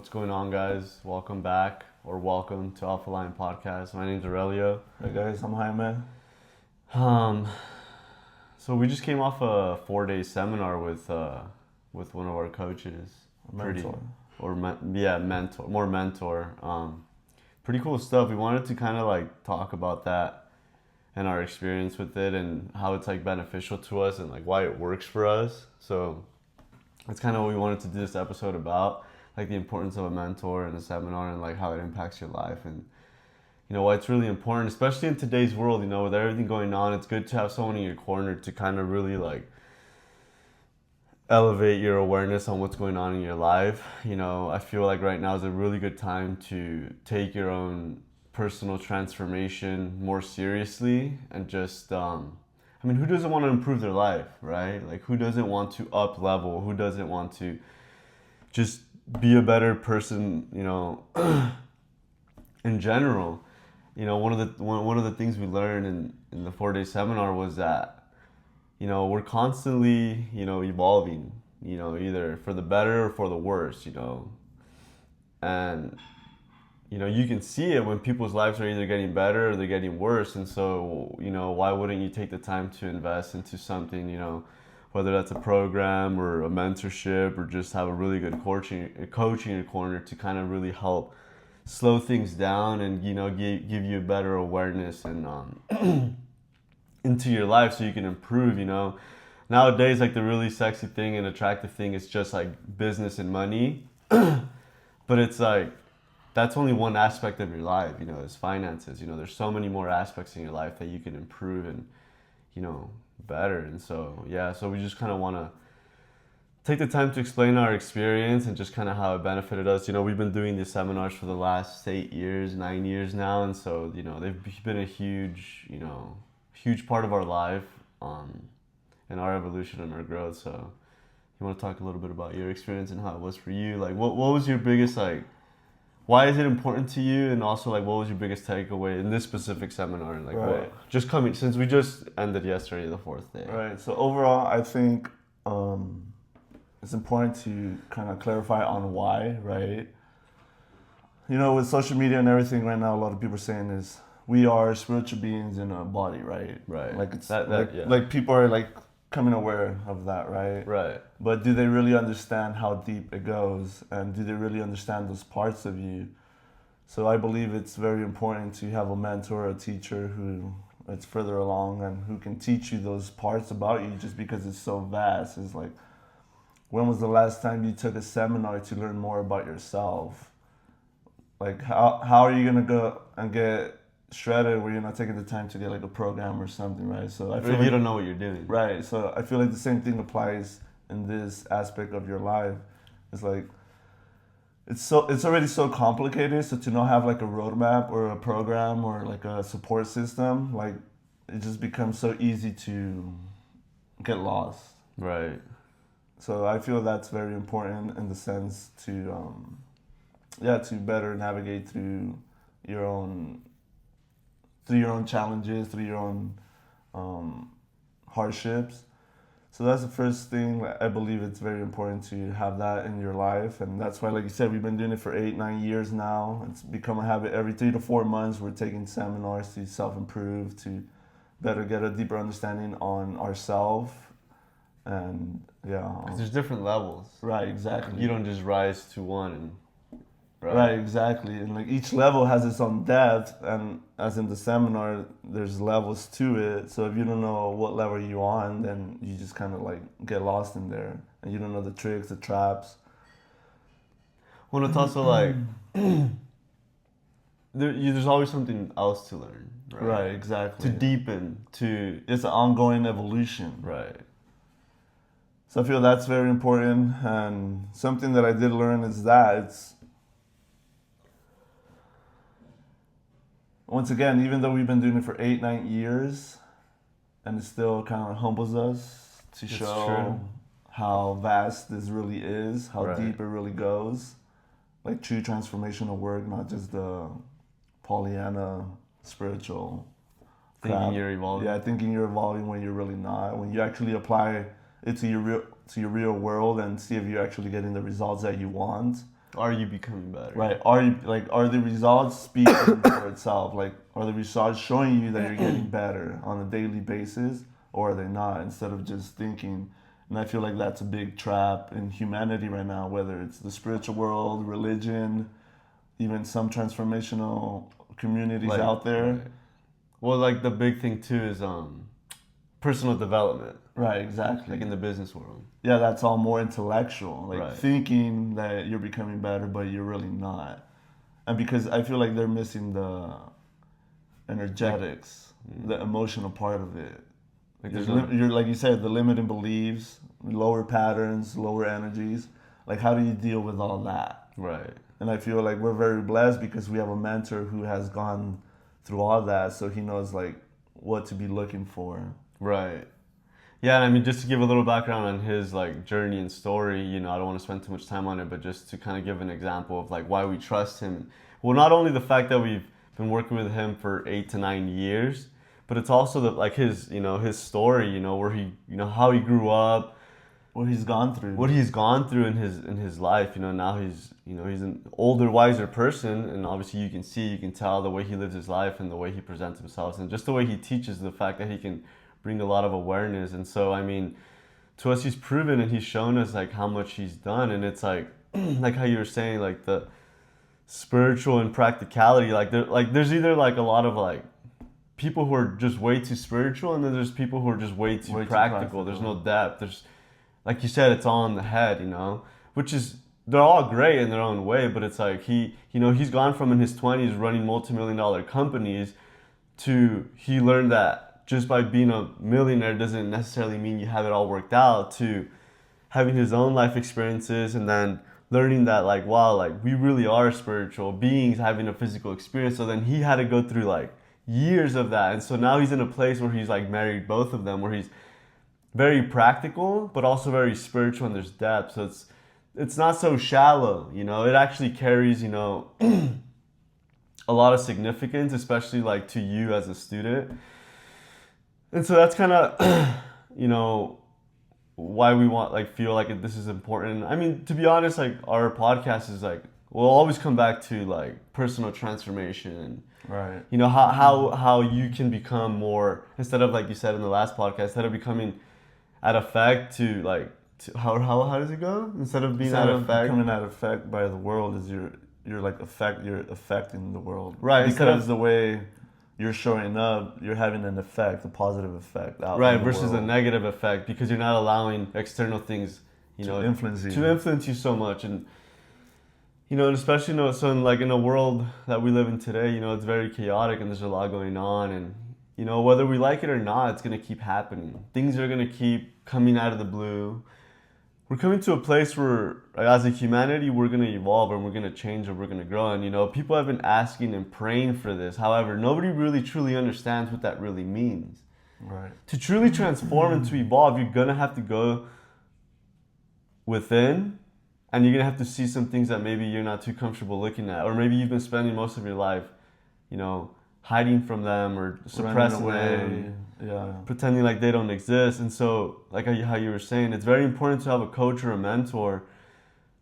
What's going on, guys? Welcome back, or welcome to Alpha Line Podcast. My name's Aurelio. Hey guys, I'm Jaime. Um, so we just came off a 4-day seminar with one of our coaches. Mentor. More mentor. Pretty cool stuff. We wanted to kind of like talk about that and our experience with it and how it's like beneficial to us and like why it works for us. So that's kind of what we wanted to do this episode about, like the importance of a mentor and a seminar and like how it impacts your life and why it's really important, especially in today's world, with everything going on. It's good to have someone in your corner to kind of really like elevate your awareness on what's going on in your life. I feel like right now is a really good time to take your own personal transformation more seriously and just who doesn't want to improve their life, right? Like, who doesn't want to up level? Who doesn't want to just be a better person, in general? One of the things we learned in the 4-day seminar was that, we're constantly, evolving, either for the better or for the worse, and you can see it when people's lives are either getting better or they're getting worse. And so, why wouldn't you take the time to invest into something, whether that's a program or a mentorship or just have a really good coach in your corner to kind of really help slow things down and, give you a better awareness and into your life so you can improve, Nowadays, like, the really sexy thing and attractive thing is just like business and money. But it's like, that's only one aspect of your life, is finances. There's so many more aspects in your life that you can improve and, better. And so, so we just kind of want to take the time to explain our experience and just kind of how it benefited us. We've been doing these seminars for the last 9 years now. And so, they've been a huge part of our life and our evolution and our growth. So you want to talk a little bit about your experience and how it was for you? Like, what was your biggest, like, why is it important to you? And also, like, what was your biggest takeaway in this specific seminar? And like, Right. since we just ended yesterday, the 4th day. Right. So overall, I think it's important to kind of clarify on why, right? With social media and everything right now, a lot of people are saying is we are spiritual beings in a body, right? Right. Like it's Yeah. like people are like coming aware of that, right? Right. But do they really understand how deep it goes, and do they really understand those parts of you? So I believe it's very important to have a mentor, a teacher who is further along and who can teach you those parts about you, just because it's so vast. It's like, when was the last time you took a seminar to learn more about yourself? Like, how are you gonna go and get shredded where you're not taking the time to get like a program or something, right? So I feel you don't know what you're doing. Right. So I feel like the same thing applies in this aspect of your life. It's like, it's already so complicated. So to not have like a roadmap or a program or like a support system, like, it just becomes so easy to get lost. Right. So I feel that's very important in the sense to to better navigate through your own challenges, through your own hardships. So that's the first thing. I believe it's very important to have that in your life, and that's why, like you said, we've been doing it for 8-9 years now. It's become a habit. Every 3 to 4 months, we're taking seminars to self-improve, to better get a deeper understanding on ourselves. And Because there's different levels. Right, exactly. You don't just rise to one and Right, exactly. And like each level has its own depth, and as in the seminar, there's levels to it. So if you don't know what level you're on, then you just kind of like get lost in there, and you don't know the tricks, the traps. Well, it's also like there's always something else to learn. Right, exactly. To deepen, It's an ongoing evolution. Right. So I feel that's very important, and something that I did learn is that it's, once again, even though we've been doing it for 8-9 years, and it still kind of humbles us to show true. how vast this really is, how Right. deep it really goes. Like true transformational work, not just the Pollyanna spiritual Thinking crap. you're evolving. Yeah, thinking you're evolving when you're really not. When you actually apply it to your real world and see if you're actually getting the results that you want. Are you becoming better? Right. Are the results speaking for itself? Like, are the results showing you that you're getting better on a daily basis, or are they not? Instead of just thinking, and I feel like that's a big trap in humanity right now, whether it's the spiritual world, religion, even some transformational communities Like, out there. right. Well, like the big thing too is personal development, Right, exactly. like in the business world. Yeah, that's all more intellectual, like Right. thinking that you're becoming better, but you're really not. And because I feel like they're missing the energetics, the emotional part of it. Like There's there's no, you're like you said, the limiting beliefs, lower patterns, lower energies. Like, how do you deal with all that? right. And I feel like we're very blessed because we have a mentor who has gone through all that, so he knows like what to be looking for. Right. Yeah, and I mean, just to give a little background on his like journey and story, you know, I don't want to spend too much time on it, but just to kind of give an example of like why we trust him. Well, not only the fact that we've been working with him for 8 to 9 years, but it's also the like his, you know, his story, you know, where he, you know, how he grew up, What he's gone through. what he's gone through in his life. You know, now he's, you know, he's an older, wiser person, and obviously you can tell the way he lives his life and the way he presents himself, and just the way he teaches, the fact that he can bring a lot of awareness. And so, I mean, to us, he's proven and he's shown us like how much he's done, and it's like, like how you were saying, like the spiritual and practicality. Like there's either like a lot of like people who are just way too spiritual, and then there's people who are just way too Way too practical. There's practical. no depth. There's, like you said, it's all in the head, you know, which is, they're all great in their own way, but it's like you know, he's gone from in his 20s running multi-million-dollar companies to he learned that just by being a millionaire doesn't necessarily mean you have it all worked out, to having his own life experiences and then learning that like, wow, like we really are spiritual beings having a physical experience. So then he had to go through like years of that, and so now he's in a place where he's like married both of them, where he's very practical but also very spiritual, and there's depth. So it's not so shallow, you know, it actually carries, you know, a lot of significance, especially like to you as a student. And so that's kind of you know, why we want, like, feel like this is important. I mean, to be honest, like our podcast is like, we'll always come back to like personal transformation and, Right. you know, how you can become more, instead of, like you said in the last podcast, instead of becoming at effect to like to, how does it go? Instead of being Instead at of effect, becoming at effect by the world, is you're like you're affecting the world. Right, instead of- Because the way you're showing up, you're having an effect, a positive effect out right, in the versus a world. negative effect, because you're not allowing external things, you know, influence you. to influence you so much. And you know, and especially, you know, so in a world that we live in today, you know, it's very chaotic and there's a lot going on, and you know, whether we like it or not, it's gonna keep happening. Things are gonna keep coming out of the blue. We're coming to a place where, as a humanity, we're gonna evolve and we're gonna change and we're gonna grow. And you know, people have been asking and praying for this. However, nobody really truly understands what that really means. Right. To truly transform and to evolve, you're gonna have to go within, and you're gonna have to see some things that maybe you're not too comfortable looking at, or maybe you've been spending most of your life, you know, hiding from them or suppressing them, Yeah. pretending like they don't exist. And so, like how you were saying, it's very important to have a coach or a mentor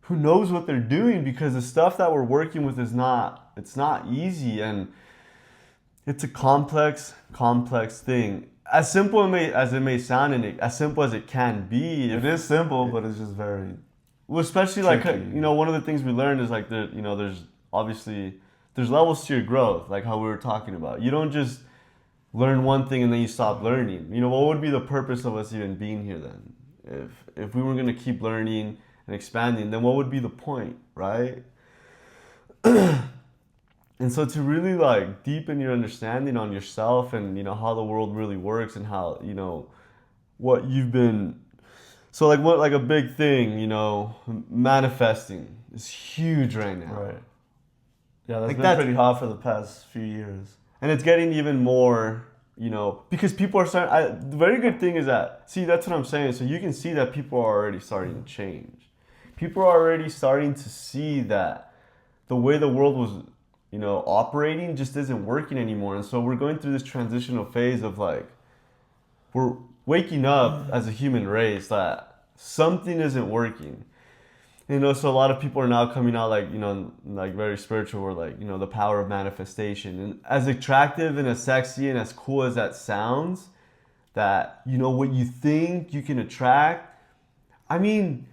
who knows what they're doing, because the stuff that we're working with is not, it's not easy, and it's a complex thing. As simple as it may sound, and as simple as it can be, It is simple, but it's just very. well, especially like, tricky. you know, one of the things we learned is like you know, there's obviously there's levels to your growth, like how we were talking about. You don't just learn one thing and then you stop learning. You know, what would be the purpose of us even being here then? If we were gonna keep learning and expanding, then what would be the point, right? And so to really like deepen your understanding on yourself and, you know, how the world really works and how, you know, what you've been, so like what, like a big thing, you know, manifesting is huge right now. Right. Yeah, that's Like been that- pretty hot for the past few years. And it's getting even more, you know, because people are starting. The very good thing is that, see, that's what I'm saying. So you can see that people are already starting to change. People are already starting to see that the way the world was, you know, operating just isn't working anymore. And so we're going through this transitional phase of like, we're waking up as a human race that something isn't working. You know, so a lot of people are now coming out like, you know, like very spiritual or like, you know, the power of manifestation. And as attractive and as sexy and as cool as that sounds, that, you know, what you think you can attract. I mean,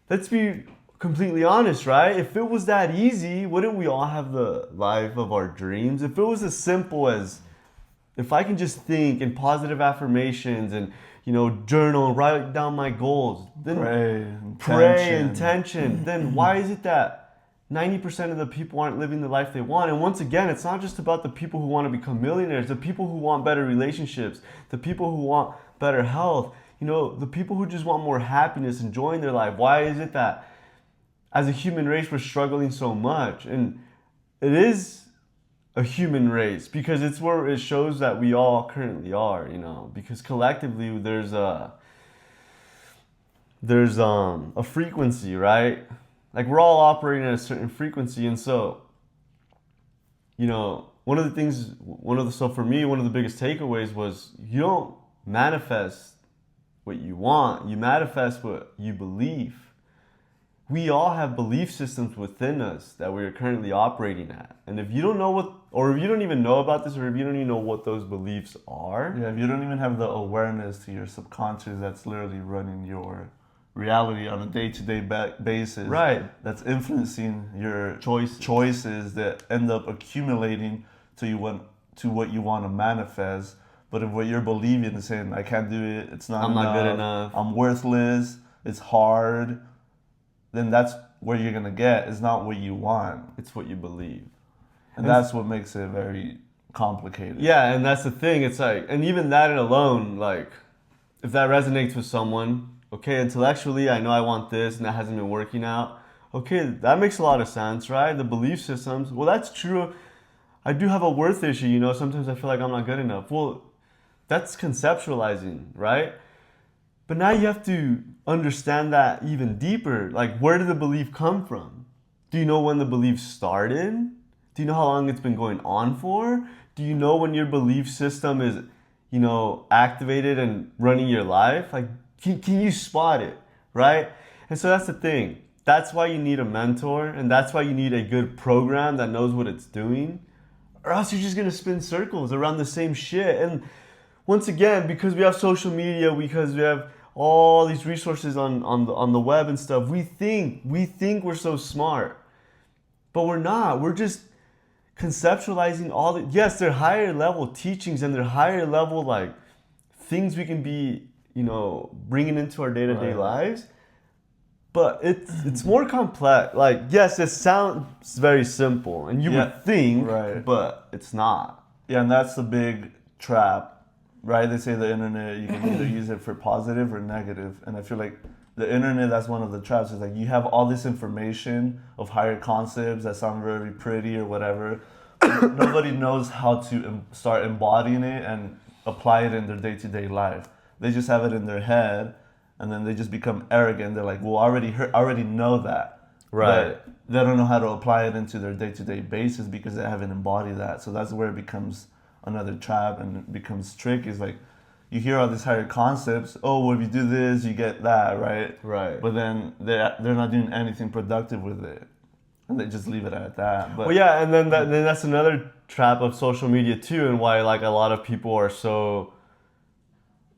let's be completely honest, right? If it was that easy, wouldn't we all have the life of our dreams? If it was as simple as, if I can just think in positive affirmations and, you know, journal and write down my goals, then pray intention, then why is it that 90% of the people aren't living the life they want? And once again, it's not just about the people who want to become millionaires, the people who want better relationships, the people who want better health, you know, the people who just want more happiness, enjoying their life. Why is it that as a human race we're struggling so much? And it is a human race because it's where it shows that we all currently are, you know, because collectively there's a frequency, right? Like we're all operating at a certain frequency. And so, you know, so for me, one of the biggest takeaways was you don't manifest what you want, you manifest what you believe. We all have belief systems within us that we are currently operating at. And if you don't know what, or if you don't even know about this, or if you don't even know what those beliefs are. Yeah, if you don't even have the awareness to your subconscious that's literally running your reality on a day-to-day basis. Right. That's influencing your choices that end up accumulating to what you want to manifest. But if what you're believing is saying, I can't do it, it's not I'm enough, not good enough, I'm worthless, it's hard, then that's where you're going to get. It's not what you want. It's what you believe. And that's what makes it very complicated. Yeah, and that's the thing. It's like, and even that alone, like, if that resonates with someone, okay, intellectually, I know I want this and that hasn't been working out. Okay, that makes a lot of sense, right? The belief systems, well, that's true. I do have a worth issue, you know, sometimes I feel like I'm not good enough. Well, that's conceptualizing, right? But now you have to understand that even deeper. Like, where did the belief come from? Do you know when the belief started? Do you know how long it's been going on for? Do you know when your belief system is, you know, activated and running your life? Like, can you spot it, right? And so that's the thing. That's why you need a mentor, and that's why you need a good program that knows what it's doing, or else you're just gonna spin circles around the same shit. And once again, because we have social media, because we have all these resources on the web and stuff, we think we're so smart, but we're not. We're just conceptualizing all the, yes, they're higher level teachings and they're higher level like things we can be, you know, bringing into our day-to-day lives, but it's more complex. Like, yes, it sounds very simple and you would think, but it's not. Yeah, and that's the big trap. Right, they say the internet, you can either use it for positive or negative. And I feel like the internet, that's one of the traps. Is like you have all this information of higher concepts that sound very pretty or whatever. Nobody knows how to start embodying it and apply it in their day-to-day life. They just have it in their head, and then they just become arrogant. They're like, well, I already know that. Right. But they don't know how to apply it into their day-to-day basis because they haven't embodied that. So that's where it becomes another trap and it becomes tricky. Is like you hear all these higher concepts, oh, well, if you do this you get that, right, but then they're not doing anything productive with it and they just leave it at that. But well, yeah, and then that's another trap of social media too, and why like a lot of people are so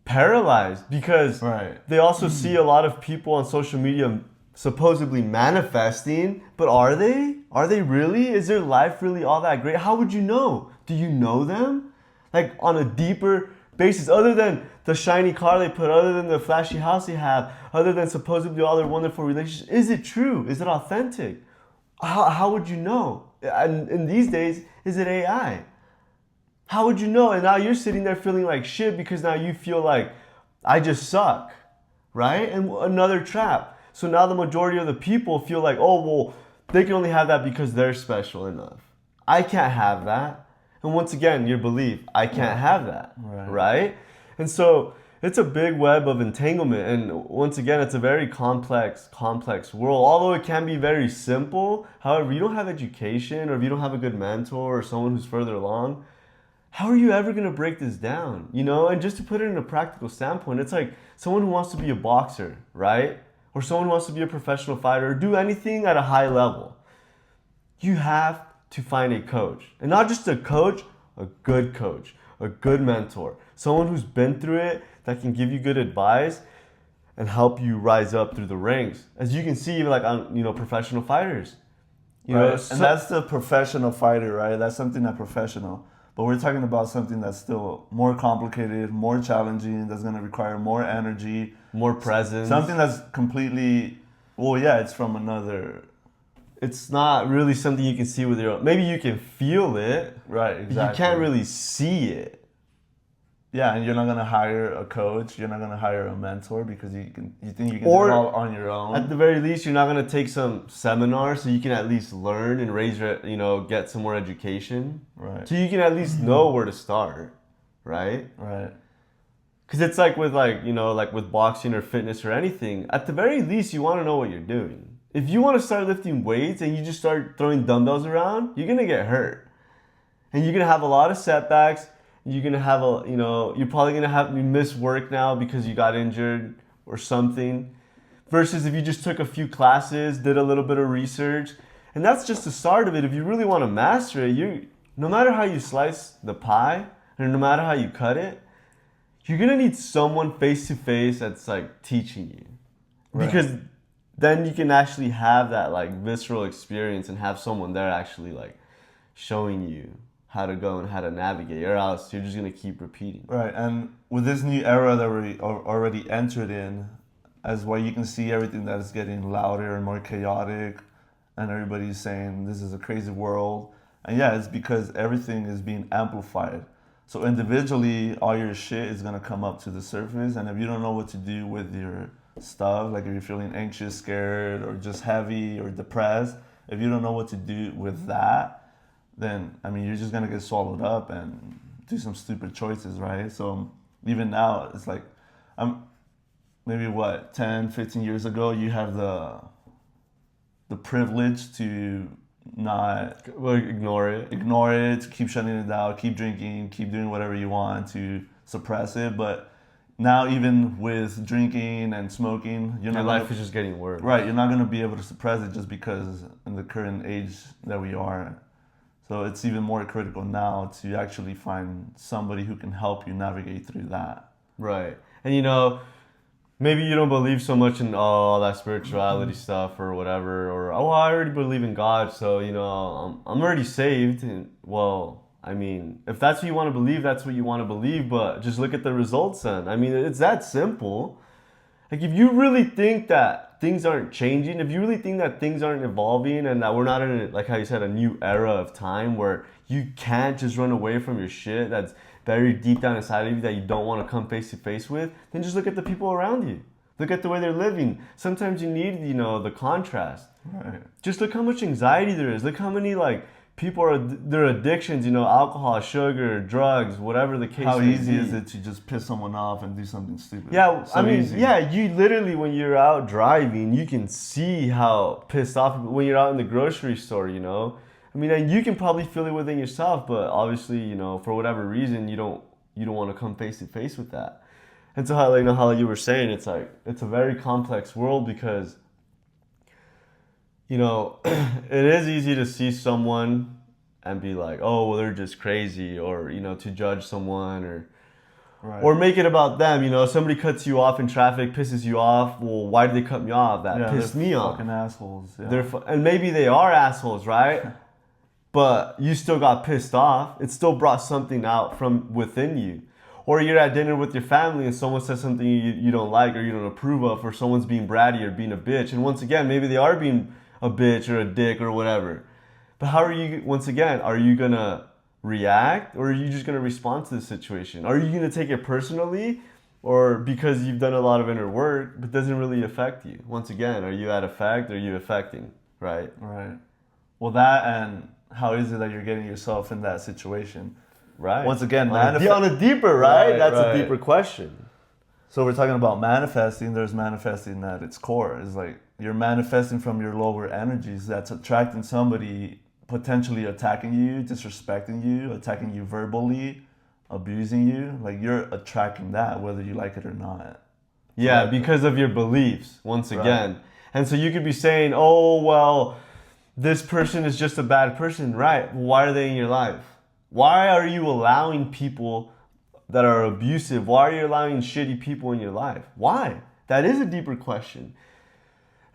paralyzed, because they also see a lot of people on social media supposedly manifesting, but are they really? Is their life really all that great? How would you know? Do you know them? Like on a deeper basis, other than the shiny car they put, other than the flashy house they have, other than supposedly all their wonderful relationships, is it true? Is it authentic? How would you know? And in these days, is it AI? How would you know? And now you're sitting there feeling like shit because now you feel like I just suck, right? And another trap. So now the majority of the people feel like, oh, well, they can only have that because they're special enough. I can't have that. And once again, your belief, I can't have that, right? And so it's a big web of entanglement. And once again, it's a very complex world. Although it can be very simple, however, you don't have education, or if you don't have a good mentor or someone who's further along, how are you ever going to break this down? You know, and just to put it in a practical standpoint, it's like someone who wants to be a boxer, right? or someone who wants to be a professional fighter or do anything at a high level, you have to find a coach. And not just a coach, a good mentor. Someone who's been through it, that can give you good advice and help you rise up through the ranks. As you can see, even like on, professional fighters. And that's the professional fighter, right? That's something that's professional. But we're talking about something that's still more complicated, more challenging, that's going to require more energy, more presence. Something that's completely, it's from another. It's not really something you can see with your own. Maybe you can feel it. Right, exactly. But you can't really see it. Yeah, and you're not gonna hire a coach. You're not gonna hire a mentor because you think you can do it all on your own. At the very least, you're not gonna take some seminar so you can at least learn and raise your, get some more education. Right. So you can at least know where to start, right? Right. Because it's like with like with boxing or fitness or anything. At the very least, you want to know what you're doing. If you want to start lifting weights and you just start throwing dumbbells around, you're gonna get hurt, and you're gonna have a lot of setbacks. You're gonna have you're probably gonna have you miss work now because you got injured or something. Versus if you just took a few classes, did a little bit of research, and that's just the start of it. If you really want to master it, no matter how you slice the pie, and no matter how you cut it, you're gonna need someone face to face that's like teaching you, because then you can actually have that like visceral experience and have someone there actually like showing you how to go and how to navigate, or else you're just gonna keep repeating. Right, and with this new era that we already entered in, as well, you can see everything that is getting louder and more chaotic, and everybody's saying this is a crazy world. And yeah, it's because everything is being amplified. So individually, all your shit is gonna come up to the surface, and if you don't know what to do with your stuff, like if you're feeling anxious, scared, or just heavy or depressed, if you don't know what to do with that, then you're just gonna get swallowed up and do some stupid choices, right? So even now, it's like, maybe 10, 15 years ago, you have the privilege to not ignore it, keep shutting it down, keep drinking, keep doing whatever you want to suppress it. But now, even with drinking and smoking, your life is just getting worse. Right, you're not gonna be able to suppress it just because in the current age that we are. So it's even more critical now to actually find somebody who can help you navigate through that. Right. And maybe you don't believe so much in all that spirituality stuff or whatever, or I already believe in God, so I'm already saved. And, if that's what you want to believe, that's what you want to believe, but just look at the results then. It's that simple. Like, if you really think that things aren't changing, if you really think that things aren't evolving and that we're not in, like how you said, a new era of time where you can't just run away from your shit that's buried deep down inside of you that you don't want to come face to face with, then just look at the people around you. Look at the way they're living. Sometimes you need, the contrast. Right. Just look how much anxiety there is. Look how many, people are, their addictions, alcohol, sugar, drugs, whatever the case may be. How easy is it to just piss someone off and do something stupid? Yeah, you literally, when you're out driving, you can see how pissed off, when you're out in the grocery store, and you can probably feel it within yourself, but obviously, for whatever reason, you don't want to come face to face with that. And so how you were saying, it's like, it's a very complex world because, it is easy to see someone and be like, oh, well, they're just crazy, or, to judge someone, or make it about them. Somebody cuts you off in traffic, pisses you off. Well, why did they cut me off? That pissed me off. Fucking assholes. Yeah. And maybe they are assholes, right? But you still got pissed off. It still brought something out from within you. Or you're at dinner with your family and someone says something you don't like or you don't approve of, or someone's being bratty or being a bitch. And once again, maybe they are being a bitch or a dick or whatever. But how are you going to react, or are you just going to respond to the situation? Are you going to take it personally, or because you've done a lot of inner work but doesn't really affect you? Once again, are you at effect or are you affecting, right? Right. Well, that, and how is it that you're getting yourself in that situation? Right. Once again, on a deeper, right? That's a deeper question. So we're talking about manifesting. There's manifesting at its core. It's like you're manifesting from your lower energies that's attracting somebody potentially attacking you, disrespecting you, attacking you verbally, abusing you. Like, you're attracting that whether you like it or not. Yeah, Right. because of your beliefs, once Right. again. And so you could be saying, oh, well, this person is just a bad person. Right. Why are they in your life? Why are you allowing people that are abusive? Why are you allowing shitty people in your life? Why? That is a deeper question.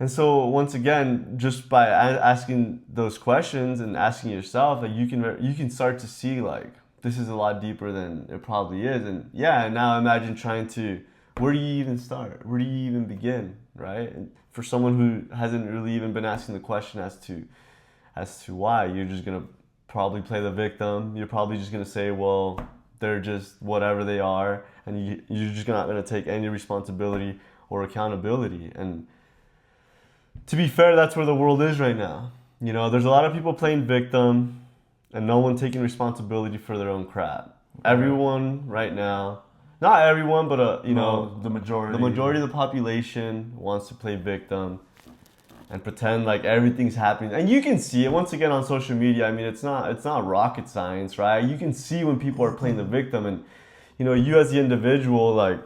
And so once again, just by asking those questions and asking yourself, like you can start to see like this is a lot deeper than it probably is. And yeah, now imagine trying to where do you even start? Where do you even begin, right? And for someone who hasn't really even been asking the question as to why, you're just gonna probably play the victim. You're probably just gonna say, well, they're just whatever they are, and you're just not gonna take any responsibility or accountability. And to be fair, that's where the world is right now. You know, there's a lot of people playing victim and no one taking responsibility for their own crap. Everyone right now, not everyone, but The majority. the majority of the population wants to play victim and pretend like everything's happening. And you can see it once again on social media. I mean, it's not rocket science, right? You can see when people are playing the victim, and you know, you as the individual, like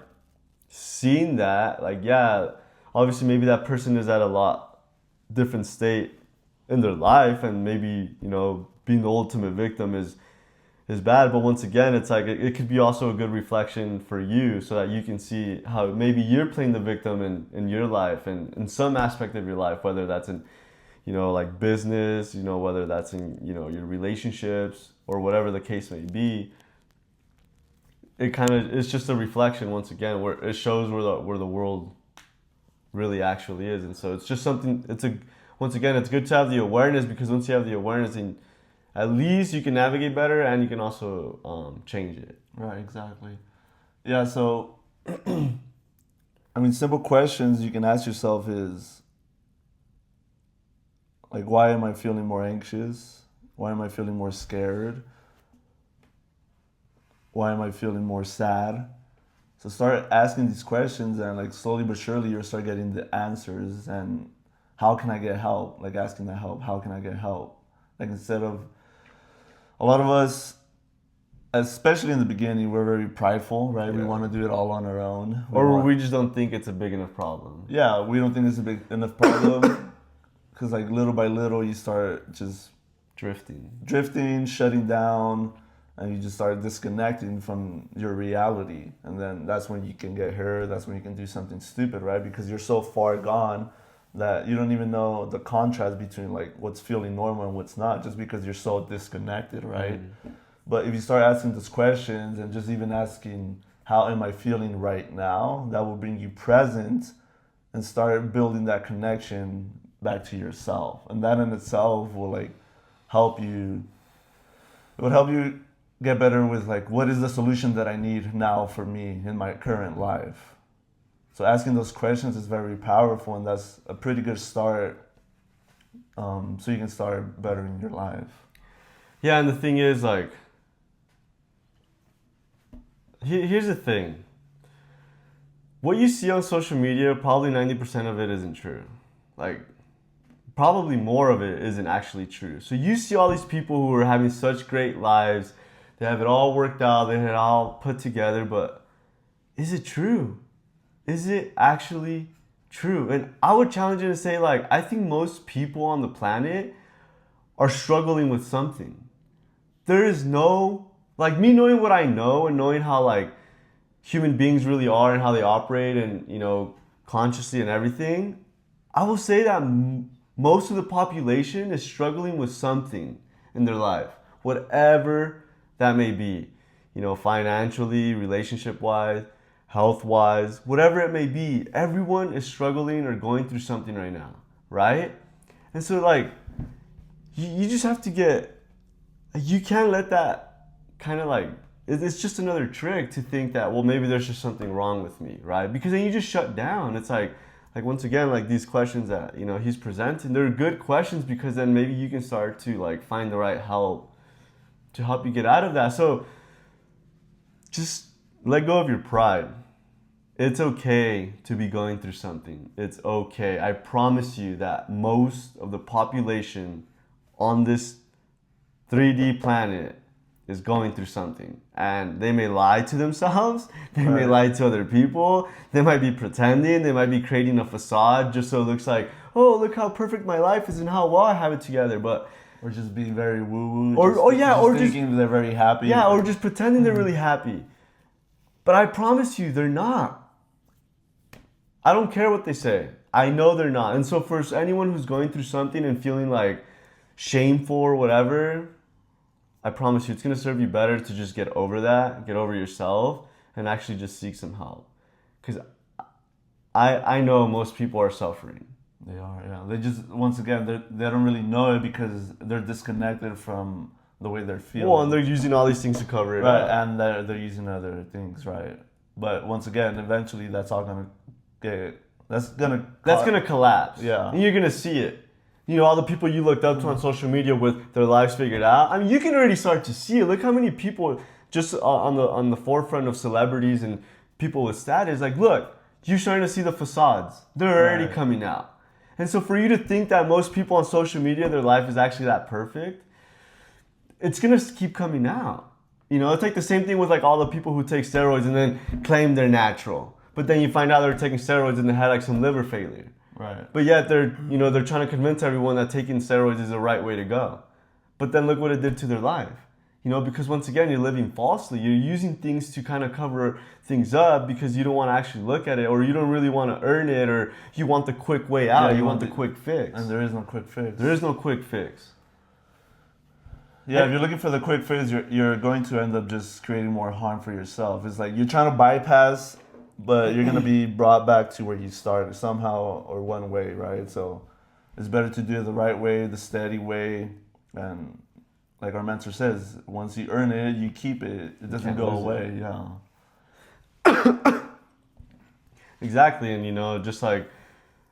seeing that, like yeah, obviously maybe that person is at a lot different state in their life, and maybe you know being the ultimate victim is bad, but once again it's like it could be also a good reflection for you so that you can see how maybe you're playing the victim in your life and in some aspect of your life, whether that's in you know like business, you know, whether that's in you know your relationships or whatever the case may be. It's just a reflection once again where it shows where the world really actually is. And so it's just something, once again, it's good to have the awareness, because once you have the awareness, then at least you can navigate better and you can also change it. Right, exactly. Yeah, so I mean, simple questions you can ask yourself is like, why am I feeling more anxious? Why am I feeling more scared? Why am I feeling more sad? So start asking these questions, and like slowly but surely you'll start getting the answers. And how can I get help? Like asking the help, how can I get help? Like instead of a lot of us, especially in the beginning, we're very prideful, right? We Yeah. want to do it all on our own. We just don't think it's a big enough problem. Yeah, we don't think it's a big enough problem because like little by little you start just drifting, shutting down, and you just start disconnecting from your reality. And then that's when you can get hurt. That's when you can do something stupid, right? Because you're so far gone that you don't even know the contrast between like what's feeling normal and what's not, just because you're so disconnected, right? But if you start asking those questions and just even asking, how am I feeling right now? That will bring you present and start building that connection back to yourself. And that in itself will like help you. It would help you get better with like, what is the solution that I need now for me in my current life? So asking those questions is very powerful, and that's a pretty good start. So you can start bettering your life. Yeah, and the thing is, like, here's the thing. What you see on social media, probably 90% of it isn't true. Like, probably more of it isn't actually true. So you see all these people who are having such great lives, they have it all worked out, they have it all put together, but is it true? Is it actually true? And I would challenge you to say, like, I think most people on the planet are struggling with something. There is no, like, me knowing what I know and knowing how, like, human beings really are and how they operate and, you know, consciously and everything, I will say that most of the population is struggling with something in their life, whatever that may be, you know, financially, relationship-wise, health-wise, whatever it may be. Everyone is struggling or going through something right now, right? And so, like, you just have to you can't let that kind of like, it's just another trick to think that, well, maybe there's just something wrong with me, right? Because then you just shut down. It's like once again, like these questions that, you know, he's presenting, they're good questions because then maybe you can start to like find the right help to help you get out of that. So just let go of your pride. It's okay to be going through something. It's okay. I promise you that most of the population on this 3D planet is going through something, and they may lie to themselves, they may Right. lie to other people, they might be pretending, they might be creating a facade just so it looks like, oh, look how perfect my life is and how well I have it together. But Or just being very woo-woo. Or- or yeah, or just- thinking they're very happy. yeah, or just pretending they're really happy. But I promise you, they're not. I don't care what they say. I know they're not. And so for anyone who's going through something and feeling like shameful or whatever, I promise you, it's going to serve you better to just get over that, get over yourself, and actually just seek some help. Because I know most people are suffering. They are, yeah. They just, once again, they don't really know it because they're disconnected from the way they're feeling. Well, and they're using all these things to cover it right, up. and they're using other things, right? But once again, eventually that's all gonna get, that's gonna Collapse. Yeah. And you're gonna see it. You know, all the people you looked up to on social media with their lives figured out. I mean, you can already start to see it. Look how many people just on the forefront of celebrities and people with status. Like, look, you're starting to see the facades. They're already Right. coming out. And so for you to think that most people on social media, their life is actually that perfect, it's gonna keep coming out. You know, it's like the same thing with like all the people who take steroids and then claim they're natural. But then you find out they're taking steroids and they had like some liver failure. right. But yet they're trying to convince everyone that taking steroids is the right way to go. But then look what it did to their life. You know, because once again, you're living falsely. You're using things to kind of cover things up because you don't want to actually look at it, or you don't really want to earn it, or you want the quick way out. Yeah, you want the quick fix. And there is no quick fix. There is no quick fix. Yeah, if you're looking for the quick fix, you're going to end up just creating more harm for yourself. It's like you're trying to bypass, but you're gonna be brought back to where you started somehow or one way, right? So it's better to do it the right way, the steady way, and like our mentor says, once you earn it, you keep it. It doesn't can't go lose it. away. Yeah. Exactly, and you know, just like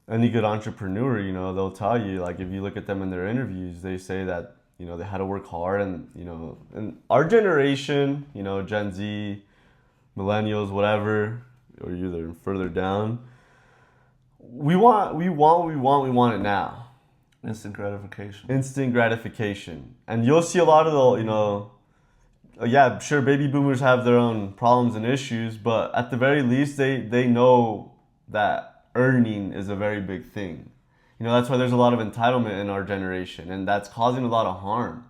any good entrepreneur, you know, they'll tell you, like, if you look at them in their interviews, they say that, you know, they had to work hard, and you know, and our generation, you know, Gen Z, millennials, whatever, or either further down, we want it now. Instant gratification. Instant gratification, and you'll see a lot of the, you know, yeah, sure, baby boomers have their own problems and issues, but at the very least, they know that earning is a very big thing. You know, that's why there's a lot of entitlement in our generation, and that's causing a lot of harm.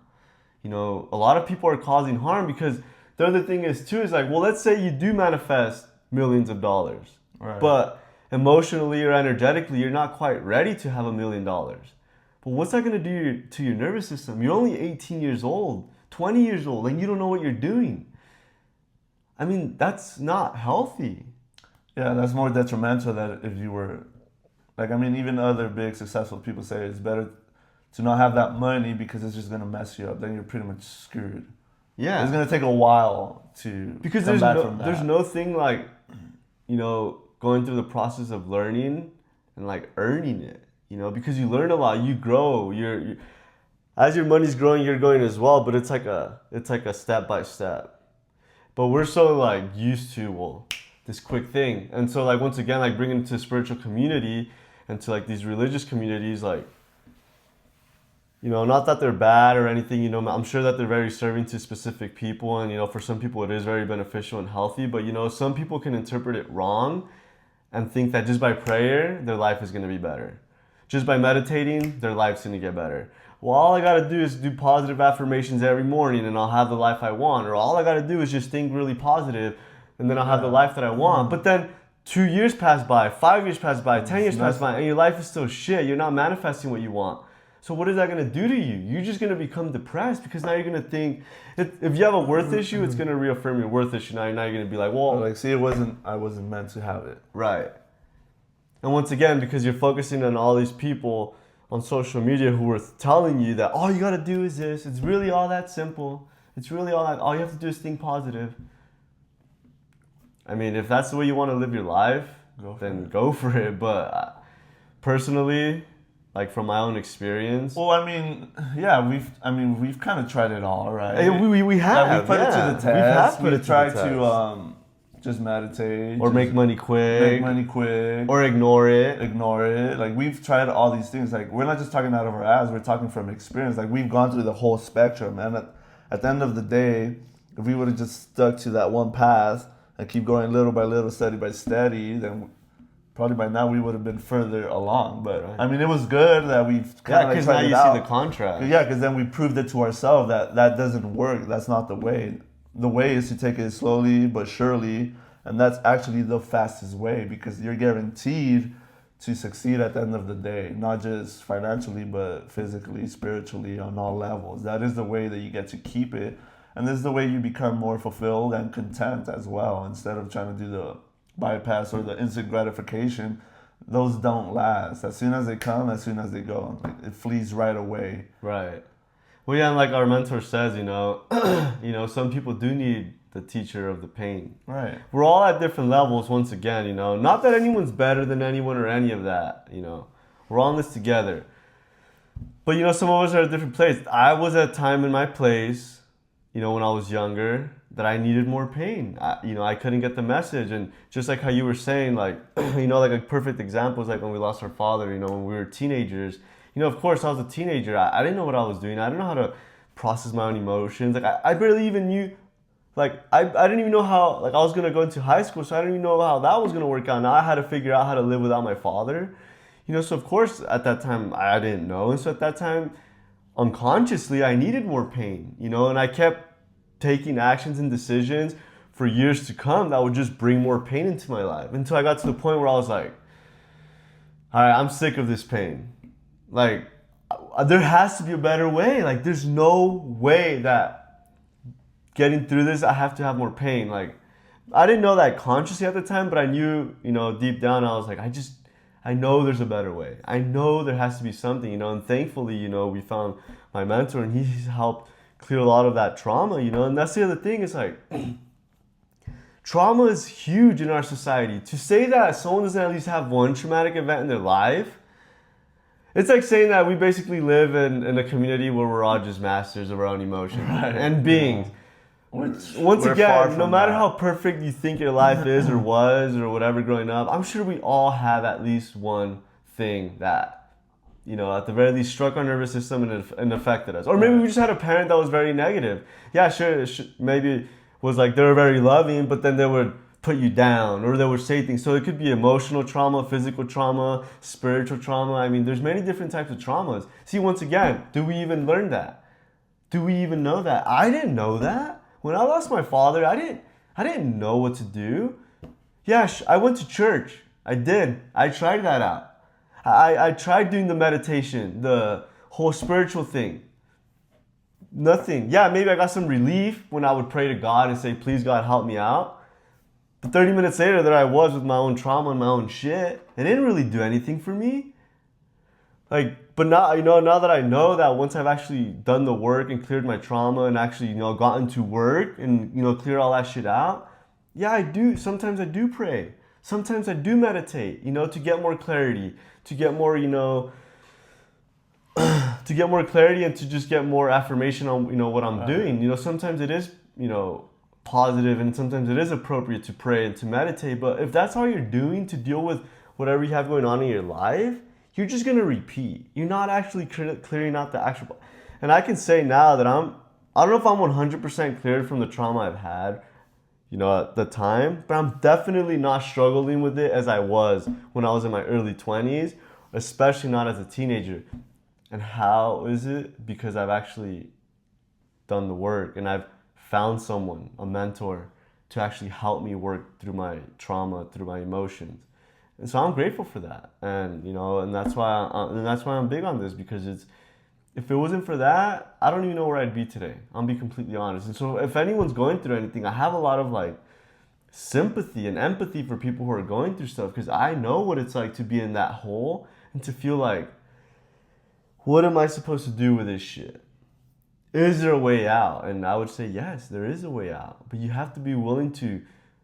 You know, a lot of people are causing harm because the other thing is too is like, well, let's say you do manifest millions of dollars, Right. but emotionally or energetically, you're not quite ready to have $1 million. But what's that going to do to your nervous system? You're only 18 years old, 20 years old, and you don't know what you're doing. I mean, that's not healthy. Yeah, that's more detrimental than if you were, like, I mean, even other big successful people say it's better to not have that money because it's just gonna mess you up. Then you're pretty much screwed. Yeah. It's gonna take a while to Because come back from that. there's no thing like, you know, going through the process of learning and like earning it, you know, because you learn a lot, you grow, you're as your money's growing, you're growing as well, but it's like a step by step. But we're so like used to, well, this quick thing. And so like once again, like bringing it to spiritual community and to like these religious communities, like, you know, not that they're bad or anything, you know, I'm sure that they're very serving to specific people, and, you know, for some people it is very beneficial and healthy, but, you know, some people can interpret it wrong and think that just by prayer, their life is going to be better. Just by meditating, their life's going to get better. Well, all I got to do is do positive affirmations every morning and I'll have the life I want. Or all I got to do is just think really positive and then I'll have the life that I want. But then 2 years pass by, 5 years pass by, 10 years pass by, and your life is still shit. You're not manifesting what you want. So what is that going to do to you? You're just going to become depressed because now you're going to think, if you have a worth issue, it's going to reaffirm your worth issue. Now you're going to be like, well, like, see, I wasn't meant to have it. right. And once again, because you're focusing on all these people on social media who are telling you that all you got to do is this, it's really all that simple. It's really all you have to do is think positive. I mean, if that's the way you want to live your life, then go for it. But personally, like from my own experience, Well, I mean, yeah, we've kind of tried it all, right? we have. Like, we put it to the test. We have put it to tried the test. to just meditate or just make money quick, make money quick, or ignore it. ignore it. Like, we've tried all these things. Like, we're not just talking out of our ass. We're talking from experience. Like, we've gone through the whole spectrum, and at the end of the day, if we would have just stuck to that one path and keep going little by little, steady by steady, then probably by now we would have been further along. But Right. I mean, it was good that we've Yeah, kind of because tried now it you out. see the contrast. Yeah, because then we proved it to ourselves that that doesn't work. That's not the way. The way is to take it slowly but surely, and that's actually the fastest way because you're guaranteed to succeed at the end of the day, not just financially but physically, spiritually, on all levels. That is the way that you get to keep it, and this is the way you become more fulfilled and content as well. Instead of trying to do the bypass or the instant gratification, those don't last. As soon as they come, as soon as they go, it flees right away. Right. Well, yeah, and like our mentor says, some people do need the teacher of the pain. Right. We're all at different levels once again, Not that anyone's better than anyone or any of that, We're all in this together. But, some of us are at a different place. I was at a time in my place, when I was younger, that I needed more pain. I couldn't get the message. And just like how you were saying, like, like a perfect example is like when we lost our father, when we were teenagers. Of course, I was a teenager. I didn't know what I was doing. I didn't know how to process my own emotions. Like, I barely even knew, like, I didn't even know how, like, I was going to go into high school, so I didn't even know how that was going to work out. Now I had to figure out how to live without my father. So of course, at that time, I didn't know. And so at that time, unconsciously, I needed more pain, and I kept taking actions and decisions for years to come that would just bring more pain into my life until I got to the point where I was like, all right, I'm sick of this pain. Like, there has to be a better way. Like, there's no way that getting through this, I have to have more pain. Like, I didn't know that consciously at the time, but I knew, deep down, I was like, I know there's a better way. I know there has to be something, and thankfully, we found my mentor and he's helped clear a lot of that trauma, and that's the other thing. It's like, trauma is huge in our society. To say that someone doesn't at least have one traumatic event in their life, it's like saying that we basically live in a community where we're all just masters of our own emotions and beings. Which Once we're far again, from no matter that. how perfect you think your life is or was or whatever growing up, I'm sure we all have at least one thing that, at the very least struck our nervous system and affected us. Or maybe we just had a parent that was very negative. Yeah, sure, maybe it was like they were very loving, but then they would put you down or they would say things. So it could be emotional trauma, physical trauma, spiritual trauma. I mean, there's many different types of traumas. See, once again, do we even learn that? Do we even know that? I didn't know that. When I lost my father, I didn't know what to do. Yeah, I went to church. I did. I tried that out. I tried doing the meditation, the whole spiritual thing. Nothing. Yeah, maybe I got some relief when I would pray to God and say, please God, help me out. But 30 minutes later, there I was with my own trauma and my own shit. It didn't really do anything for me. Like, but now, now that I know that once I've actually done the work and cleared my trauma and actually, gotten to work and, cleared all that shit out, yeah, I do. Sometimes I do pray. Sometimes I do meditate, to get more clarity, to get more, to get more clarity and to just get more affirmation on, what I'm doing. Sometimes it is, positive and sometimes it is appropriate to pray and to meditate. But if that's all you're doing to deal with whatever you have going on in your life, you're just going to repeat. You're not actually clearing out the actual. And I can say now that I don't know if I'm 100% cleared from the trauma I've had, at the time, but I'm definitely not struggling with it as I was when I was in my early 20s, especially not as a teenager. And how is it? Because I've actually done the work and I've found someone, a mentor, to actually help me work through my trauma, through my emotions. And so I'm grateful for that. And, and that's why I'm big on this, because if it wasn't for that, I don't even know where I'd be today. I'll be completely honest. And so if anyone's going through anything, I have a lot of like sympathy and empathy for people who are going through stuff, because I know what it's like to be in that hole and to feel like, what am I supposed to do with this shit? Is there a way out? And I would say, yes, there is a way out. But you have to be willing to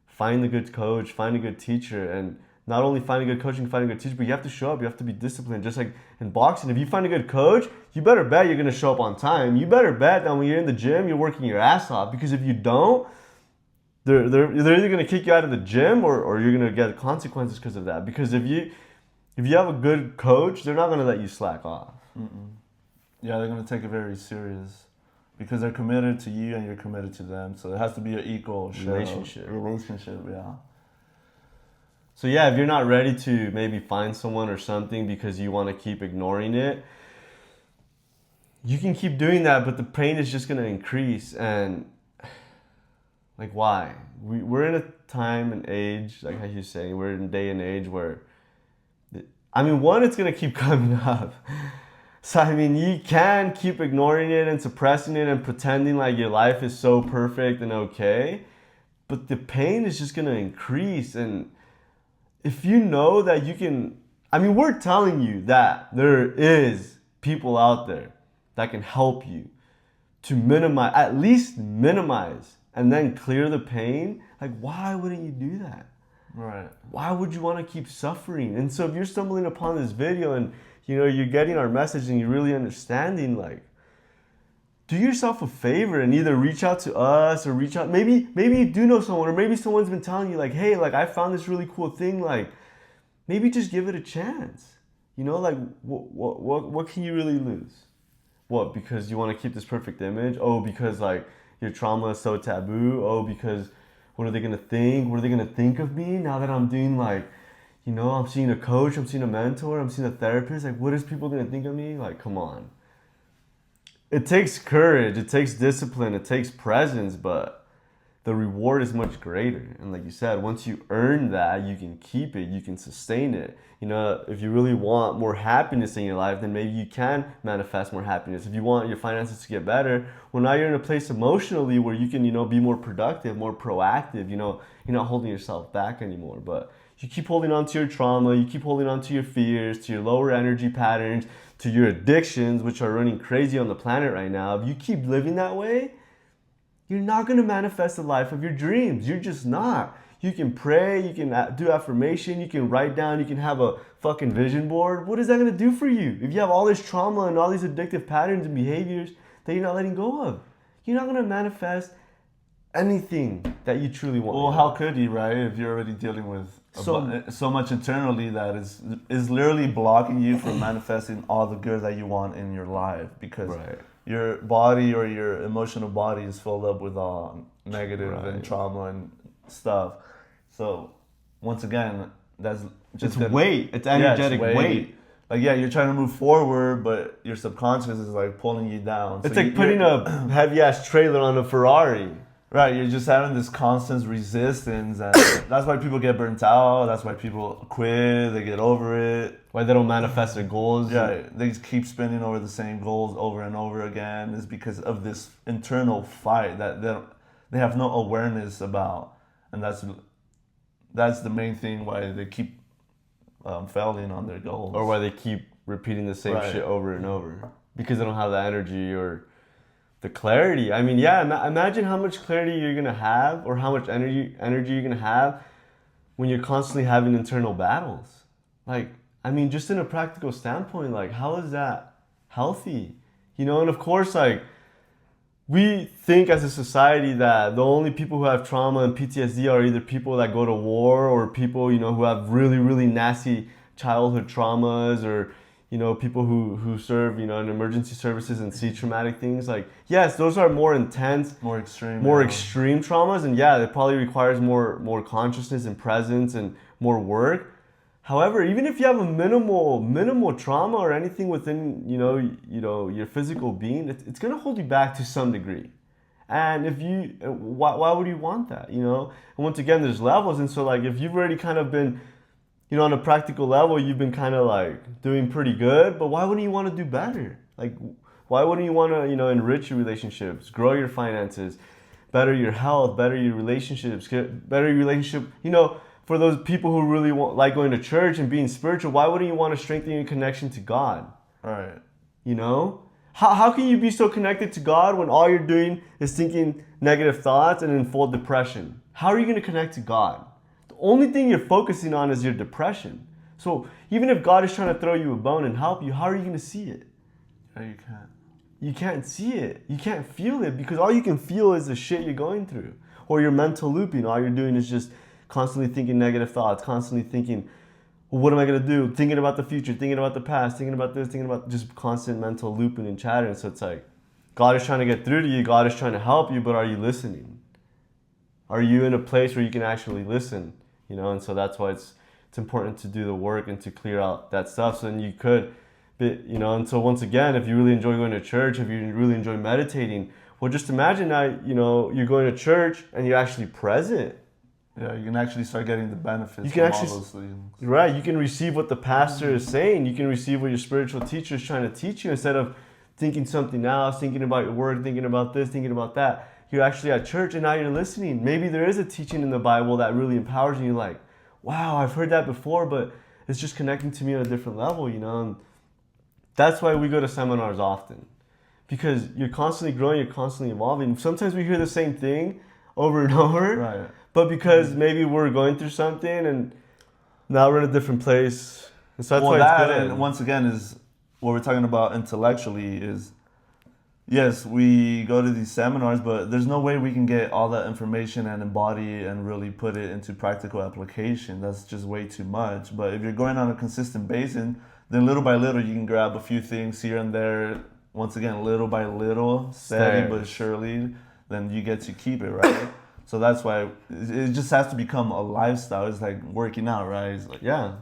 find a good coach, find a good teacher, and not only find a good coach and find a good teacher, but you have to show up. You have to be disciplined. Just like in boxing, if you find a good coach, you better bet you're going to show up on time. You better bet that when you're in the gym, you're working your ass off. Because if you don't, they're either going to kick you out of the gym or you're going to get consequences because of that. Because if you have a good coach, they're not going to let you slack off. Yeah, they're going to take it very serious. because they're committed to you and you're committed to them. So it has to be an equal Relationship. Relationship, yeah. So yeah, if you're not ready to maybe find someone or something because you want to keep ignoring it, you can keep doing that, but the pain is just going to increase. And like, why? We're in a time and age, like how you say, we're in a day and age where, I mean, one, it's going to keep coming up. So, I mean, you can keep ignoring it and suppressing it and pretending like your life is so perfect and okay, but the pain is just going to increase. And if you know that you can, I mean, we're telling you that there is people out there that can help you to minimize, at least minimize, and then clear the pain. Like, why wouldn't you do that? Right. Why would you want to keep suffering? And so if you're stumbling upon this video and you're getting our message and you're really understanding, like, do yourself a favor and either reach out to us or reach out. Maybe you do know someone, or maybe someone's been telling you like, hey, like I found this really cool thing. Like, maybe just give it a chance. Like what can you really lose? What? Because you want to keep this perfect image? Oh, because like your trauma is so taboo? Oh, because what are they gonna think? What are they gonna think of me now that I'm doing like, I'm seeing a coach, I'm seeing a mentor, I'm seeing a therapist. Like, what is people gonna think of me? Like, come on. It takes courage, it takes discipline, it takes presence, but the reward is much greater. And like you said, once you earn that, you can keep it, you can sustain it. If you really want more happiness in your life, then maybe you can manifest more happiness. If you want your finances to get better, well, now you're in a place emotionally where you can, be more productive, more proactive. You're not holding yourself back anymore. But you keep holding on to your trauma, you keep holding on to your fears, to your lower energy patterns, to your addictions, which are running crazy on the planet right now. If you keep living that way, you're not going to manifest the life of your dreams. You're just not. You can pray, you can do affirmation, you can write down, you can have a fucking vision board. What is that going to do for you? If you have all this trauma and all these addictive patterns and behaviors that you're not letting go of, you're not going to manifest anything that you truly want. Well, how could you, right? If you're already dealing with so much internally that is literally blocking you from manifesting all the good that you want in your life, because your body or your emotional body is filled up with all negative and trauma and stuff. So once again, that's just weight. It's energetic weight. Like, you're trying to move forward, but your subconscious is like pulling you down. It's like putting a heavy ass trailer on a Ferrari. Right, you're just having this constant resistance, and that's why people get burnt out. That's why people quit. They get over it. Why they don't manifest their goals. Yeah, they just keep spinning over the same goals over and over again. Is because of this internal fight that they have no awareness about, and that's the main thing why they keep failing on their goals, or why they keep repeating the same shit over and over, because they don't have the energy or the clarity. I mean, imagine how much clarity you're gonna have, or how much energy you're gonna have when you're constantly having internal battles. Like, I mean, just in a practical standpoint, like, how is that healthy? And of course, like, we think as a society that the only people who have trauma and PTSD are either people that go to war, or people, who have really, really nasty childhood traumas, or people who serve, in emergency services and see traumatic things. Like, yes, those are more intense, more extreme traumas, and it probably requires more consciousness and presence and more work. However, even if you have a minimal trauma or anything within, your physical being, it's gonna hold you back to some degree. And why would you want that? And once again, there's levels, and so like if you've already kind of been, on a practical level, you've been kind of like doing pretty good, but why wouldn't you want to do better? Like, why wouldn't you want to, enrich your relationships, grow your finances, better your health, better your relationships, better your relationship, for those people who really like going to church and being spiritual, why wouldn't you want to strengthen your connection to God? Right. How can you be so connected to God when all you're doing is thinking negative thoughts and in full depression? How are you going to connect to God? Only thing you're focusing on is your depression. So even if God is trying to throw you a bone and help you, how are you going to see it? Yeah, you can't. You can't see it. You can't feel it, because all you can feel is the shit you're going through. Or your mental looping. All you're doing is just constantly thinking negative thoughts, constantly thinking, well, what am I going to do? Thinking about the future, thinking about the past, thinking about this, thinking about just constant mental looping and chattering. So it's like, God is trying to get through to you, God is trying to help you, but are you listening? Are you in a place where you can actually listen? You know, and so that's why it's important to do the work and to clear out that stuff, so then you could be, you know. And so once again, if you really enjoy going to church, if you really enjoy meditating, well, just imagine that, you know, you're going to church and you're actually present. Yeah, you can actually start getting the benefits You can from actually, all those things. right, you can receive what the pastor is saying. You can receive what your spiritual teacher is trying to teach you, instead of thinking something else, thinking about your work, thinking about this, thinking about that. You're actually at church and now you're listening. Maybe there is a teaching in the Bible that really empowers you. You're like, wow, I've heard that before, but it's just connecting to me on a different level, you know? And that's why we go to seminars often, because you're constantly growing, you're constantly evolving. Sometimes we hear the same thing over and over, Right. but because maybe we're going through something and now we're in a different place. And so that's Well, why that, it's good. and once again, is what we're talking about intellectually is, yes, we go to these seminars, but there's no way we can get all that information and embody and really put it into practical application. That's just way too much. But if you're going on a consistent basis, then little by little you can grab a few things here and there. Once again, little by little, steady but surely, then you get to keep it, right? So that's why it just has to become a lifestyle. It's like working out, right? It's like, Yeah.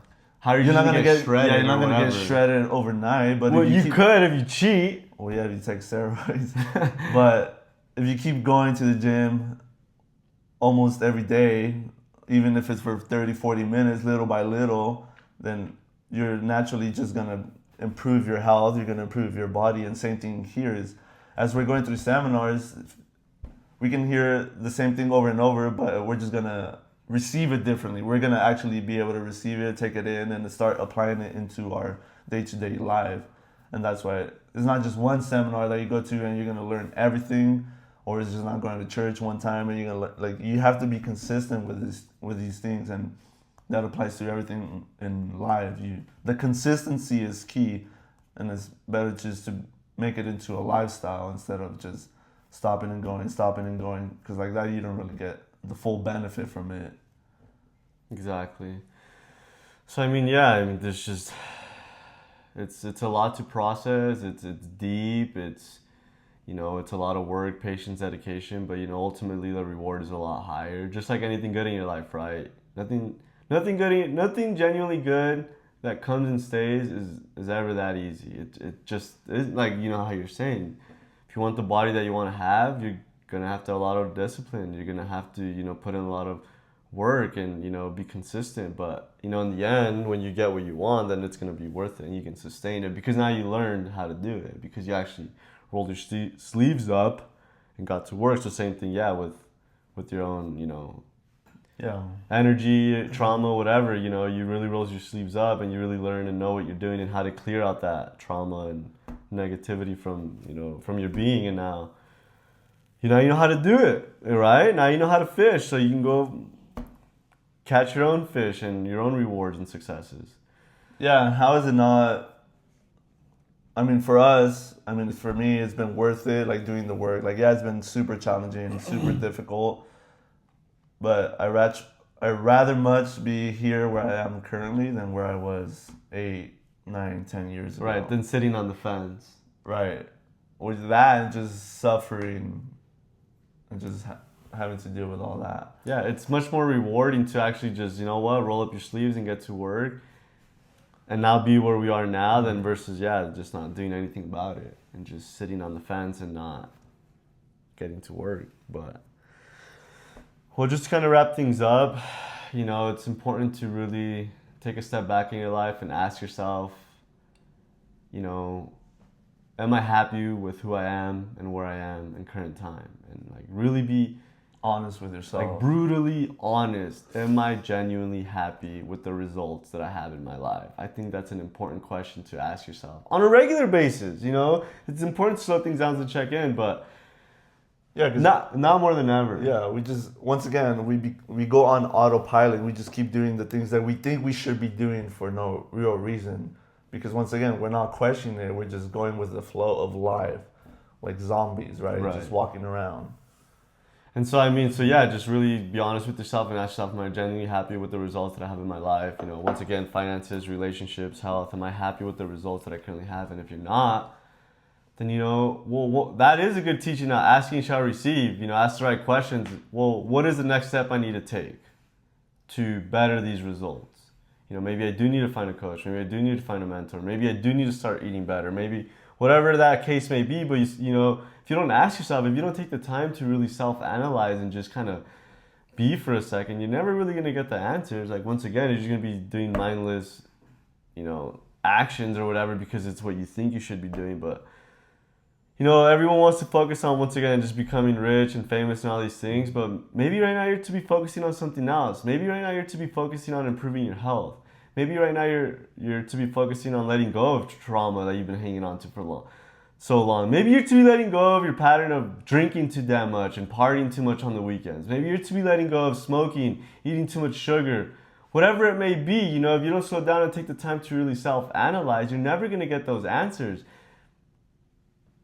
How are you you're not gonna gonna get shredded? Yeah, you're not or gonna get whatever? shredded overnight. But Well, if you keep, could if you cheat. well, yeah, if you take steroids. But if you keep going to the gym almost every day, even if it's for 30, 40 minutes, little by little, then you're naturally just going to improve your health. You're going to improve your body. And same thing here is, as we're going through seminars, we can hear the same thing over and over, but we're just going to receive it differently. We're going to actually be able to receive it, take it in, and start applying it into our day-to-day life. And that's why it's not just one seminar that you go to and you're going to learn everything, or it's just not going to church one time and you're going to, like, you have to be consistent with these things, and that applies to everything in life. The consistency is key, and it's better just to make it into a lifestyle instead of just stopping and going, because like that you don't really get the full benefit from it. Exactly. So I mean, yeah, I mean, there's just it's a lot to process. It's deep. It's, you know, it's a lot of work, patience, dedication. But, you know, ultimately the reward is a lot higher. Just like anything good in your life, right? Nothing genuinely good that comes and stays is ever that easy. It just is, like, you know how you're saying, if you want the body that you want to have, you're gonna have to have a lot of discipline. You're gonna have to, you know, put in a lot of work and, you know, be consistent. But, you know, in the end, when you get what you want, then it's gonna be worth it and you can sustain it, because now you learned how to do it, because you actually rolled your sleeves up and got to work. So same thing, yeah, with your own, you know, Yeah. energy, trauma, whatever, you know, you really roll your sleeves up and you really learn and know what you're doing and how to clear out that trauma and negativity from, you know, from your being. And now, you know how to do it, right? Now you know how to fish, so you can go catch your own fish and your own rewards and successes. Yeah, how is it not? I mean, for us, I mean, for me, it's been worth it, like doing the work. Like, yeah, it's been super challenging, super difficult, but I rather much be here where I am currently than where I was 8, 9, 10 years ago. Right, than sitting on the fence. Right. With that and just suffering and just having to deal with all that. Yeah, it's much more rewarding to actually just, you know what, roll up your sleeves and get to work and now be where we are now, than versus, yeah, just not doing anything about it and just sitting on the fence and not getting to work. But we'll just kind of wrap things up. You know, it's important to really take a step back in your life and ask yourself, you know, am I happy with who I am and where I am in current time? And like really be honest with yourself. Like brutally honest. Am I genuinely happy with the results that I have in my life? I think that's an important question to ask yourself on a regular basis. You know, it's important to slow things down to check in, but yeah, not more than ever. Yeah, we just, once again, we go on autopilot. We just keep doing the things that we think we should be doing for no real reason. Because once again, we're not questioning it. We're just going with the flow of life, like zombies, right? Just walking around. And so, I mean, so yeah, just really be honest with yourself and ask yourself, am I genuinely happy with the results that I have in my life? You know, once again, finances, relationships, health. Am I happy with the results that I currently have? And if you're not, then, well, that is a good teaching. Now, asking shall receive. Ask the right questions. Well, what is the next step I need to take to better these results? Maybe I do need to find a coach. Maybe I do need to find a mentor. Maybe I do need to start eating better. Maybe whatever that case may be. But, if you don't ask yourself, if you don't take the time to really self-analyze and just kind of be for a second, you're never really going to get the answers. Like, once again, you're just going to be doing mindless, actions or whatever because it's what you think you should be doing. But, everyone wants to focus on, once again, just becoming rich and famous and all these things. But maybe right now you're to be focusing on something else. Maybe right now you're to be focusing on improving your health. Maybe right now you're to be focusing on letting go of trauma that you've been hanging on to for so long. Maybe you're to be letting go of your pattern of drinking too damn much and partying too much on the weekends. Maybe you're to be letting go of smoking, eating too much sugar. Whatever it may be, if you don't slow down and take the time to really self-analyze, you're never going to get those answers.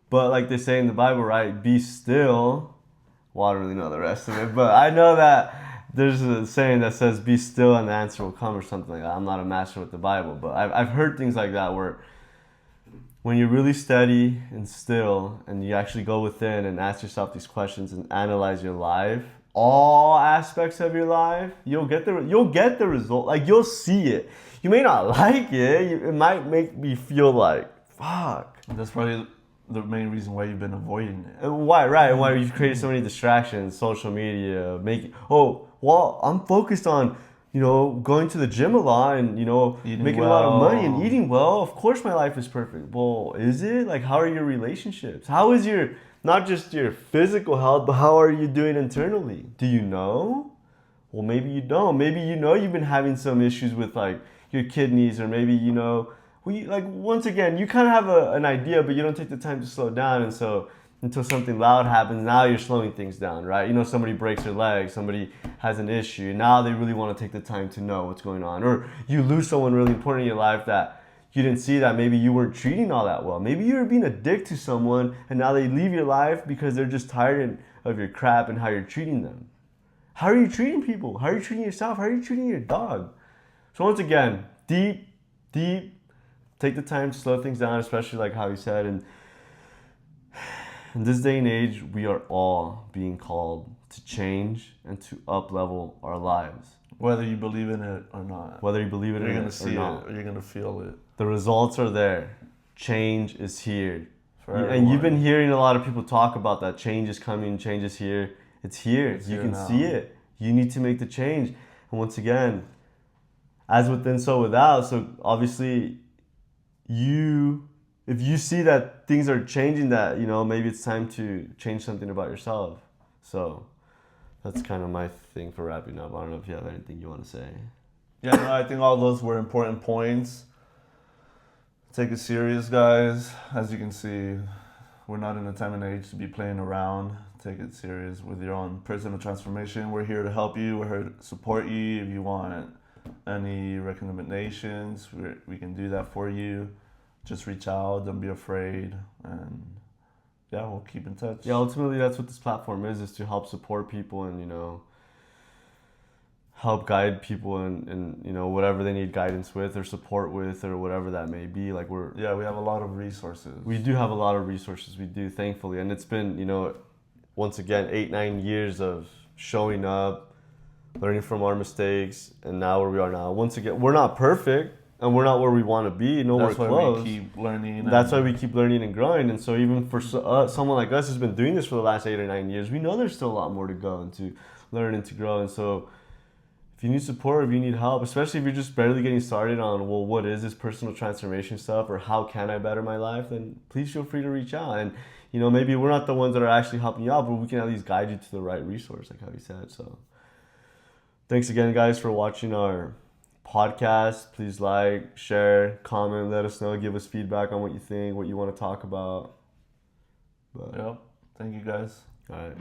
But like they say in the Bible, right? Be still. Well, I don't really know the rest of it, but I know that there's a saying that says, be still and the answer will come, or something like that. I'm not a master with the Bible, but I've heard things like that where when you're really steady and still and you actually go within and ask yourself these questions and analyze your life, all aspects of your life, you'll get the result. Like, you'll see it. You may not like it. It might make me feel like, fuck. That's probably the main reason why you've been avoiding it. Why, right? Why you've created so many distractions, social media, I'm focused on, going to the gym a lot and, making a lot of money and eating well. Of course my life is perfect. Well, is it? Like, how are your relationships? How is not just your physical health, but how are you doing internally? Do you know? Well, maybe you don't. Maybe you've been having some issues with, like, your kidneys, or maybe, once again, you kind of have an idea, but you don't take the time to slow down. And so until something loud happens, now you're slowing things down, right? Somebody breaks their leg, somebody has an issue. Now they really want to take the time to know what's going on. Or you lose someone really important in your life that you didn't see, that maybe you weren't treating all that well. Maybe you were being a dick to someone and now they leave your life because they're just tired of your crap and how you're treating them. How are you treating people? How are you treating yourself? How are you treating your dog? So once again, deep, take the time to slow things down, especially like how you said. And in this day and age, we are all being called to change and to up-level our lives. Whether you believe in it or not. Whether you believe in it or not. You're going to see it, or you're going to feel it. The results are there. Change is here. And you've been hearing a lot of people talk about that. Change is coming, change is here. It's here. You can see it. You need to make the change. And once again, as within, so without. So obviously, if you see that things are changing, that, maybe it's time to change something about yourself. So that's kind of my thing for wrapping up. I don't know if you have anything you want to say. Yeah, no, I think all those were important points. Take it serious, guys. As you can see, we're not in a time and age to be playing around. Take it serious with your own personal transformation. We're here to help you. We're here to support you. If you want any recommendations, we can do that for you. Just reach out. Don't be afraid. And yeah, we'll keep in touch. Yeah, ultimately that's what this platform is to help support people and, help guide people in whatever they need guidance with or support with or whatever that may be. Like we have a lot of resources. We do have a lot of resources. We do, thankfully. And it's been, once again, 8-9 years of showing up, learning from our mistakes, and now where we are now. Once again, we're not perfect and we're not where we want to be. Nowhere close. That's why we keep learning. That's why we keep learning and growing. And so even for someone like us who's been doing this for the last 8 or 9 years, we know there's still a lot more to go and to learn and to grow. And so if you need support, if you need help, especially if you're just barely getting started on, well, what is this personal transformation stuff, or how can I better my life, then please feel free to reach out. And, maybe we're not the ones that are actually helping you out, but we can at least guide you to the right resource, like how you said. So thanks again, guys, for watching our podcast. Please like, share, comment, let us know, give us feedback on what you think, what you want to talk about. Yep. Thank you, guys. All right.